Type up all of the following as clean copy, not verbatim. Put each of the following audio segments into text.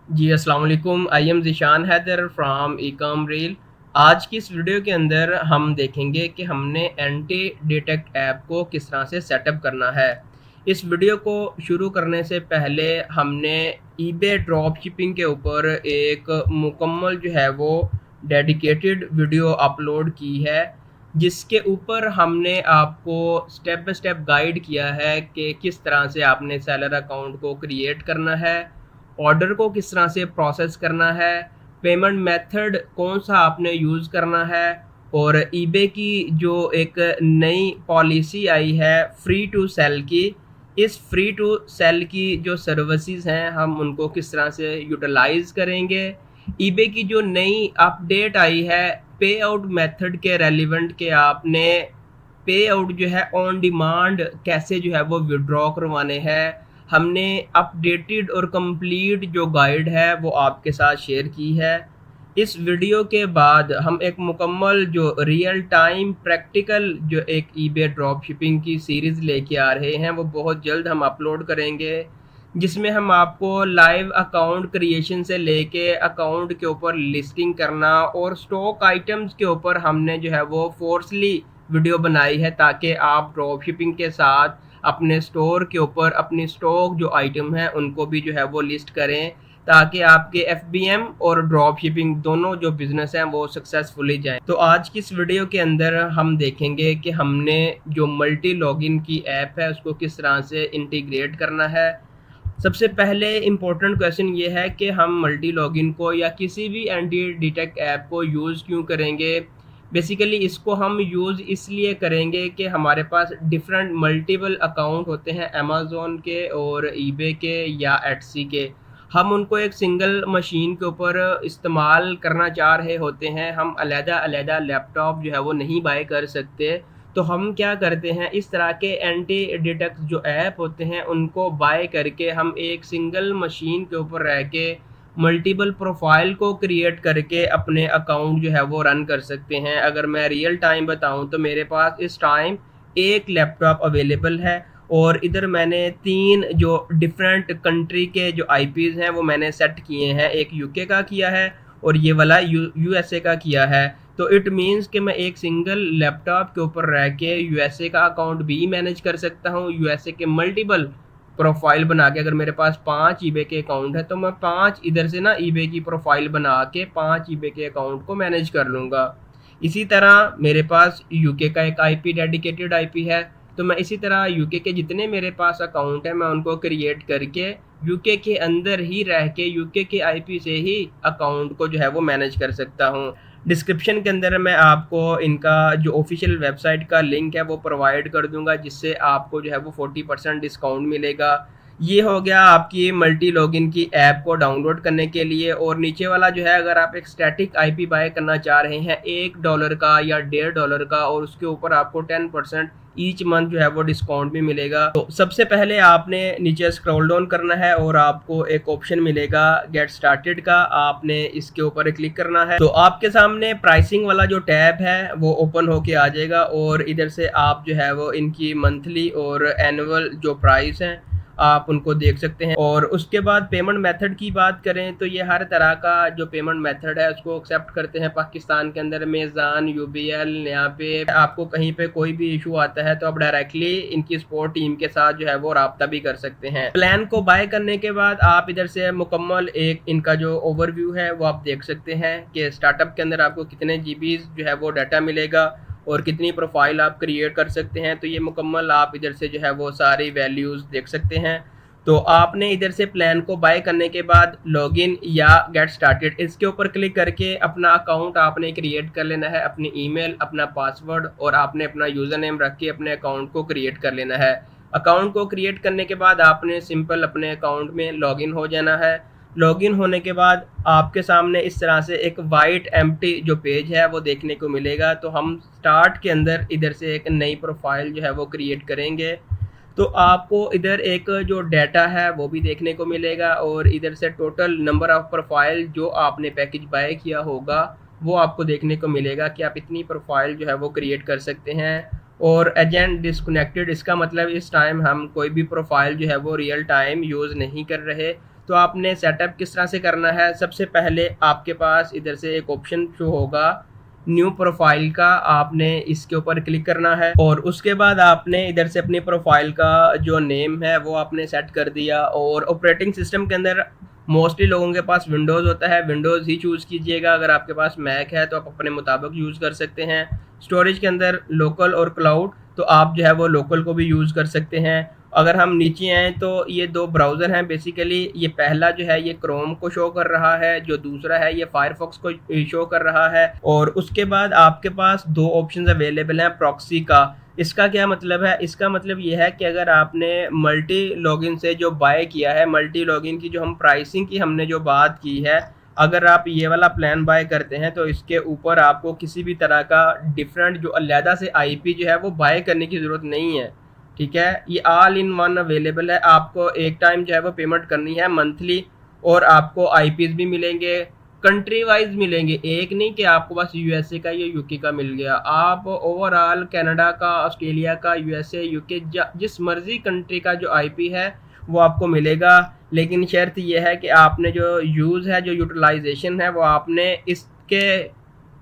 जी, अस्सलाम वालेकुम। I am Zeeshan Haider from ecom reel. आज की इस वीडियो के अंदर हम देखेंगे कि हमने एंटी डिटेक्ट ऐप को किस तरह से सेटअप करना है। इस वीडियो को शुरू करने से पहले हमने ईबे ड्रॉप शिपिंग के ऊपर एक मुकम्मल जो है वो डेडिकेटेड वीडियो अपलोड की है, जिसके ऊपर हमने आपको स्टेप बाय स्टेप गाइड किया है कि किस तरह से आपने सेलर अकाउंट को क्रिएट करना है, ऑर्डर को किस तरह से प्रोसेस करना है, पेमेंट मेथड कौन सा आपने यूज़ करना है, और ईबे की जो एक नई पॉलिसी आई है फ्री टू सेल की, इस फ्री टू सेल की जो सर्विसेज हैं हम उनको किस तरह से यूटिलाइज़ करेंगे। ईबे की जो नई अपडेट आई है पे आउट मेथड के रेलिवेंट के आपने पे आउट जो है ऑन डिमांड कैसे जो है वो विड्रॉ करवाने हैं, हमने अपडेटेड और कंप्लीट जो गाइड है वो आपके साथ शेयर की है। इस वीडियो के बाद हम एक मुकम्मल जो रियल टाइम प्रैक्टिकल जो एक ईबे ड्रॉप शिपिंग की सीरीज़ लेके आ रहे हैं वो बहुत जल्द हम अपलोड करेंगे, जिसमें हम आपको लाइव अकाउंट क्रिएशन से लेके अकाउंट के ऊपर लिस्टिंग करना और स्टॉक आइटम्स के ऊपर हमने जो है वो फोर्सली वीडियो बनाई है, ताकि आप ड्रॉप शिपिंग के साथ अपने स्टोर के ऊपर अपनी स्टॉक जो आइटम है उनको भी जो है वो लिस्ट करें, ताकि आपके एफबीएम और ड्रॉप शिपिंग दोनों जो बिज़नेस हैं वो सक्सेसफुली जाएं। तो आज की इस वीडियो के अंदर हम देखेंगे कि हमने जो मल्टी लॉगिन की ऐप है उसको किस तरह से इंटीग्रेट करना है। सबसे पहले इम्पोर्टेंट क्वेश्चन ये है कि हम मल्टी लॉगिन को या किसी भी एंटी डिटेक्ट ऐप को यूज़ क्यों करेंगे। बेसिकली इसको हम यूज़ इसलिए करेंगे कि हमारे पास डिफरेंट मल्टीपल अकाउंट होते हैं अमेज़न के और ईबे के या एटसी के। हम उनको एक सिंगल मशीन के ऊपर इस्तेमाल करना चाह रहे होते हैं, हम अलग-अलग लैपटॉप जो है वो नहीं बाय कर सकते। तो हम क्या करते हैं, इस तरह के एंटी डिटेक्ट जो ऐप होते हैं उनको बाय करके हम एक सिंगल मशीन के ऊपर रह के मल्टीपल प्रोफाइल को क्रिएट करके अपने अकाउंट जो है वो रन कर सकते हैं। अगर मैं रियल टाइम बताऊं तो मेरे पास इस टाइम एक लैपटॉप अवेलेबल है और इधर मैंने 3 जो डिफरेंट कंट्री के जो आईपीज़ हैं वो मैंने सेट किए हैं। एक यूके का किया है और ये वाला यूएसए का किया है। तो इट मीन्स कि मैं एक सिंगल लैपटॉप के ऊपर रह के यूएसए का अकाउंट भी मैनेज कर सकता हूँ, यूएसए के मल्टीपल प्रोफाइल बना के। अगर मेरे पास 5 ईबे के अकाउंट है तो मैं 5 इधर से ना ईबे की प्रोफाइल बना के 5 ईबे के अकाउंट को मैनेज कर लूँगा। इसी तरह मेरे पास यूके का एक आईपी डेडिकेटेड आईपी है, तो मैं इसी तरह यूके के जितने मेरे पास अकाउंट है मैं उनको क्रिएट करके यूके के अंदर ही रह के यूके के आईपी से ही अकाउंट को जो है वो मैनेज कर सकता हूँ। डिस्क्रिप्शन के अंदर मैं आपको इनका जो ऑफिशियल वेबसाइट का लिंक है वो प्रोवाइड कर दूंगा, जिससे आपको जो है वो 40% डिस्काउंट मिलेगा। ये हो गया आपकी मल्टी लॉगिन की ऐप को डाउनलोड करने के लिए। और नीचे वाला जो है, अगर आप एक स्टैटिक आईपी बाय करना चाह रहे हैं $1 का या $1.5 का, और उसके ऊपर आपको 10% ईच मंथ जो है वो डिस्काउंट भी मिलेगा। तो सबसे पहले आपने नीचे स्क्रॉल डाउन करना है और आपको एक ऑप्शन मिलेगा गेट स्टार्टेड का, आपने इसके ऊपर क्लिक करना है। तो आपके सामने प्राइसिंग वाला जो टैब है वो ओपन होके आ जाएगा और इधर से आप जो है वो इनकी मंथली और एनुअल जो प्राइस हैं आप उनको देख सकते हैं। और उसके बाद पेमेंट मेथड की बात करें तो ये हर तरह का जो पेमेंट मेथड है उसको एक्सेप्ट करते हैं। पाकिस्तान के अंदर मेज़ान, यूबीएल, यहाँ पे आपको कहीं पे कोई भी इशू आता है तो आप डायरेक्टली इनकी सपोर्ट टीम के साथ जो है वो राब्ता भी कर सकते हैं। प्लान को बाय करने के बाद आप इधर से मुकम्मल एक इनका जो ओवरव्यू है वो आप देख सकते हैं कि स्टार्टअप के अंदर आपको कितने जीबी जो है वो डाटा मिलेगा और कितनी प्रोफाइल आप क्रिएट कर सकते हैं। तो ये मुकम्मल आप इधर से जो है वो सारी वैल्यूज़ देख सकते हैं। तो आपने इधर से प्लान को बाय करने के बाद लॉगिन या गेट स्टार्टेड इसके ऊपर क्लिक करके अपना अकाउंट आपने क्रिएट कर लेना है, अपनी ईमेल, अपना पासवर्ड और आपने अपना यूज़र नेम रख के अपने अकाउंट को क्रिएट कर लेना है। अकाउंट को क्रिएट करने के बाद आपने सिंपल अपने अकाउंट में लॉगिन हो जाना है। लॉगिन होने के बाद आपके सामने इस तरह से एक वाइट एम्प्टी जो पेज है वो देखने को मिलेगा। तो हम स्टार्ट के अंदर इधर से एक नई प्रोफाइल जो है वो क्रिएट करेंगे। तो आपको इधर एक जो डाटा है वो भी देखने को मिलेगा और इधर से टोटल नंबर ऑफ प्रोफाइल जो आपने पैकेज बाय किया होगा वो आपको देखने को मिलेगा कि आप इतनी प्रोफाइल जो है वो क्रिएट कर सकते हैं। और एजेंट डिस्कनेक्टेड, इसका मतलब इस टाइम हम कोई भी प्रोफाइल जो है वो रियल टाइम यूज़ नहीं कर रहे। तो आपने सेटअप किस तरह से करना है, सबसे पहले आपके पास इधर से एक ऑप्शन शो होगा न्यू प्रोफाइल का, आपने इसके ऊपर क्लिक करना है और उसके बाद आपने इधर से अपनी प्रोफाइल का जो नेम है वो आपने सेट कर दिया। और ऑपरेटिंग सिस्टम के अंदर मोस्टली लोगों के पास विंडोज़ होता है, विंडोज़ ही चूज़ कीजिएगा। अगर आपके पास मैक है तो आप अपने मुताबिक यूज़ कर सकते हैं। स्टोरेज के अंदर लोकल और क्लाउड, तो आप जो है वो लोकल को भी यूज़ कर सकते हैं। अगर हम नीचे आएँ तो ये दो ब्राउज़र हैं बेसिकली। ये पहला जो है ये क्रोम को शो कर रहा है, जो दूसरा है ये फायरफॉक्स को शो कर रहा है। और उसके बाद आपके पास दो ऑप्शंस अवेलेबल हैं प्रॉक्सी का। इसका क्या मतलब है, इसका मतलब ये है कि अगर आपने मल्टी लॉगिन से जो बाय किया है, मल्टी लॉगिन की जो हम प्राइसिंग की हमने जो बात की है, अगर आप ये वाला प्लान बाय करते हैं तो इसके ऊपर आपको किसी भी तरह का डिफरेंट जो अलहदा से आईपी जो है वो बाय करने की ज़रूरत नहीं है। ठीक है, ये ऑल इन वन अवेलेबल है। आपको एक टाइम जो है वो पेमेंट करनी है मंथली, और आपको आईपीज भी मिलेंगे, कंट्री वाइज मिलेंगे। एक नहीं कि आपको बस यूएसए का या यूके का मिल गया, आप ओवरऑल कनाडा का, ऑस्ट्रेलिया का, यूएसए, यूके, जिस मर्जी कंट्री का जो आईपी है वो आपको मिलेगा। लेकिन शर्त यह है कि आपने जो यूज़ है, जो यूटिलाइजेशन है, वो आपने इसके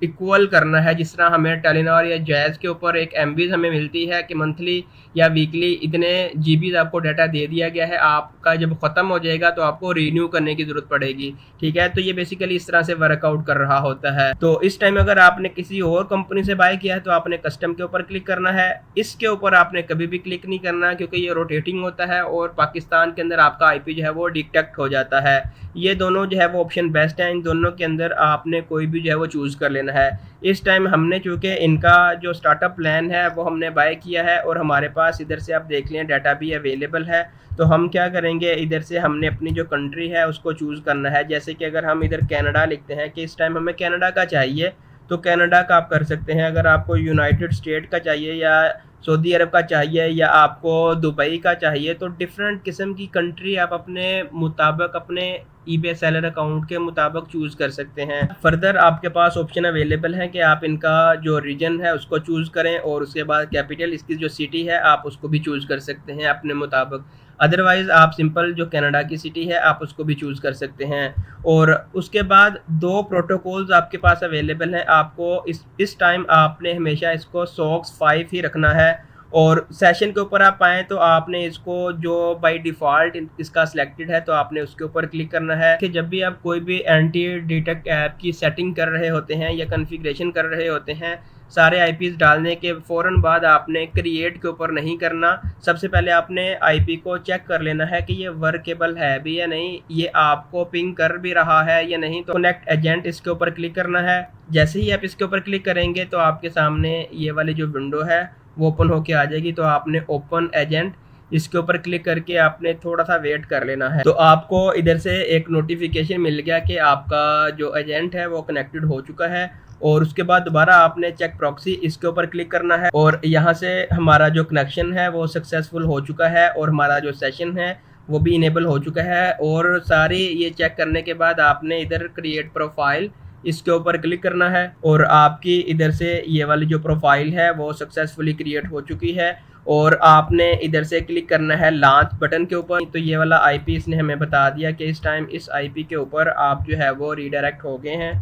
इक्वल करना है। जिस तरह हमें टेलीनॉर या जैज़ के ऊपर एक एमबीज हमें मिलती है कि मंथली या वीकली इतने जीबीज आपको डाटा दे दिया गया है, आपका जब ख़त्म हो जाएगा तो आपको रीन्यू करने की ज़रूरत पड़ेगी। ठीक है, तो ये बेसिकली इस तरह से वर्कआउट कर रहा होता है। तो इस टाइम अगर आपने किसी और कंपनी से बाय किया है तो आपने कस्टम के ऊपर क्लिक करना है। इसके ऊपर आपने कभी भी क्लिक नहीं करना क्योंकि ये रोटेटिंग होता है और पाकिस्तान के अंदर आपका आईपी जो है वो डिटेक्ट हो जाता है। ये दोनों जो है वो ऑप्शन बेस्ट है, इन दोनों के अंदर आपने कोई भी जो है वो चूज़ कर लेना है। इस टाइम हमने चूँकि इनका जो स्टार्टअप प्लान है वो हमने बाय किया है और हमारे पास इधर से आप देख लें डाटा भी अवेलेबल है। तो हम क्या करेंगे, इधर से हमने अपनी जो कंट्री है उसको चूज़ करना है। जैसे कि अगर हम इधर कनाडा लिखते हैं कि इस टाइम हमें कनाडा का चाहिए, तो कनाडा का आप कर सकते हैं। अगर आपको यूनाइटेड स्टेट का चाहिए या सऊदी अरब का चाहिए या आपको दुबई का चाहिए, तो डिफरेंट किस्म की कंट्री आप अपने मुताबिक अपने ईबे सेलर अकाउंट के मुताबिक चूज़ कर सकते हैं। फर्दर आपके पास ऑप्शन अवेलेबल है कि आप इनका जो रीजन है उसको चूज़ करें और उसके बाद कैपिटल, इसकी जो सिटी है आप उसको भी चूज़ कर सकते हैं अपने मुताबिक। अदरवाइज़ आप सिंपल जो कनाडा की सिटी है आप उसको भी चूज़ कर सकते हैं। और उसके बाद दो प्रोटोकॉल्स आपके पास अवेलेबल हैं। आपको इस टाइम आपने हमेशा इसको SOX 5 ही रखना है। और सेशन के ऊपर आप आएँ तो आपने इसको जो बाय डिफ़ॉल्ट इसका सिलेक्टेड है तो आपने उसके ऊपर क्लिक करना है कि जब भी आप कोई भी एंटी डिटेक्ट ऐप की सेटिंग कर रहे होते हैं या कॉन्फ़िगरेशन कर रहे होते हैं, सारे आईपीज़ डालने के फ़ौरन बाद आपने क्रिएट के ऊपर नहीं करना। सबसे पहले आपने आईपी को चेक कर लेना है कि ये वर्केबल है भी या नहीं, ये आपको पिंग कर भी रहा है या नहीं। तो कनेक्ट एजेंट इसके ऊपर क्लिक करना है। जैसे ही आप इसके ऊपर क्लिक करेंगे तो आपके सामने ये वाली जो विंडो है वो ओपन होके आ जाएगी। तो आपने ओपन एजेंट इसके ऊपर क्लिक करके आपने थोड़ा सा वेट कर लेना है। तो आपको इधर से एक नोटिफिकेशन मिल गया कि आपका जो एजेंट है वो कनेक्टेड हो चुका है। और उसके बाद दोबारा आपने चेक प्रॉक्सी इसके ऊपर क्लिक करना है और यहाँ से हमारा जो कनेक्शन है वो सक्सेसफुल हो चुका है और हमारा जो सेशन है वो भी इनेबल हो चुका है। और सारी ये चेक करने के बाद आपने इधर क्रिएट प्रोफाइल इसके ऊपर क्लिक करना है और आपकी इधर से ये वाली जो प्रोफाइल है वो सक्सेसफुली क्रिएट हो चुकी है। और आपने इधर से क्लिक करना है लॉन्च बटन के ऊपर। तो ये वाला आईपी इसने हमें बता दिया कि इस टाइम इस आईपी के ऊपर आप जो है वो रीडायरेक्ट हो गए हैं।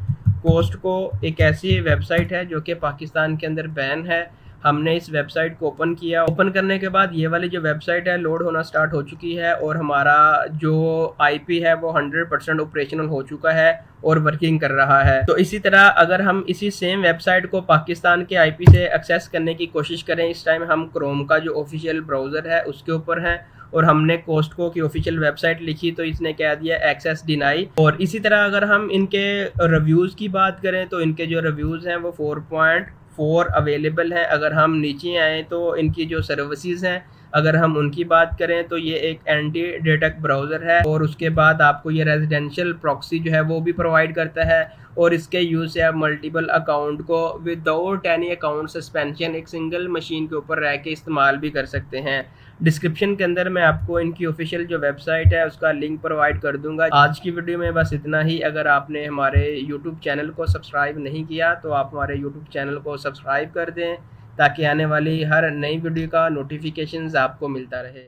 कोस्ट को एक ऐसी वेबसाइट है जो कि पाकिस्तान के अंदर बैन है। हमने इस वेबसाइट को ओपन किया, ओपन करने के बाद ये वाली जो वेबसाइट है लोड होना स्टार्ट हो चुकी है और हमारा जो आईपी है वो 100% ऑपरेशनल हो चुका है और वर्किंग कर रहा है। तो इसी तरह अगर हम इसी सेम वेबसाइट को पाकिस्तान के आईपी से एक्सेस करने की कोशिश करें, इस टाइम हम क्रोम का जो ऑफिशियल ब्राउज़र है उसके ऊपर हैं और हमने कोस्टको की ऑफिशियल वेबसाइट लिखी तो इसने कह दिया एक्सेस डिनाई। और इसी तरह अगर हम इनके रिव्यूज़ की बात करें तो इनके जो रिव्यूज़ हैं वो 4.4 अवेलेबल हैं। अगर हम नीचे आएँ तो इनकी जो सर्विसेज हैं अगर हम उनकी बात करें तो ये एक एंटी डिटेक्ट ब्राउज़र है और उसके बाद आपको ये रेजिडेंशियल प्रॉक्सी जो है वो भी प्रोवाइड करता है। और इसके यूज़ से आप मल्टीपल अकाउंट को विदाउट एनी अकाउंट सस्पेंशन एक सिंगल मशीन के ऊपर रह के इस्तेमाल भी कर सकते हैं। डिस्क्रिप्शन के अंदर मैं आपको इनकी ऑफिशियल जो वेबसाइट है उसका लिंक प्रोवाइड कर दूंगा। आज की वीडियो में बस इतना ही। अगर आपने हमारे यूट्यूब चैनल को सब्सक्राइब नहीं किया तो आप हमारे यूट्यूब चैनल को सब्सक्राइब कर दें ताकि आने वाली हर नई वीडियो का नोटिफिकेशंस आपको मिलता रहे।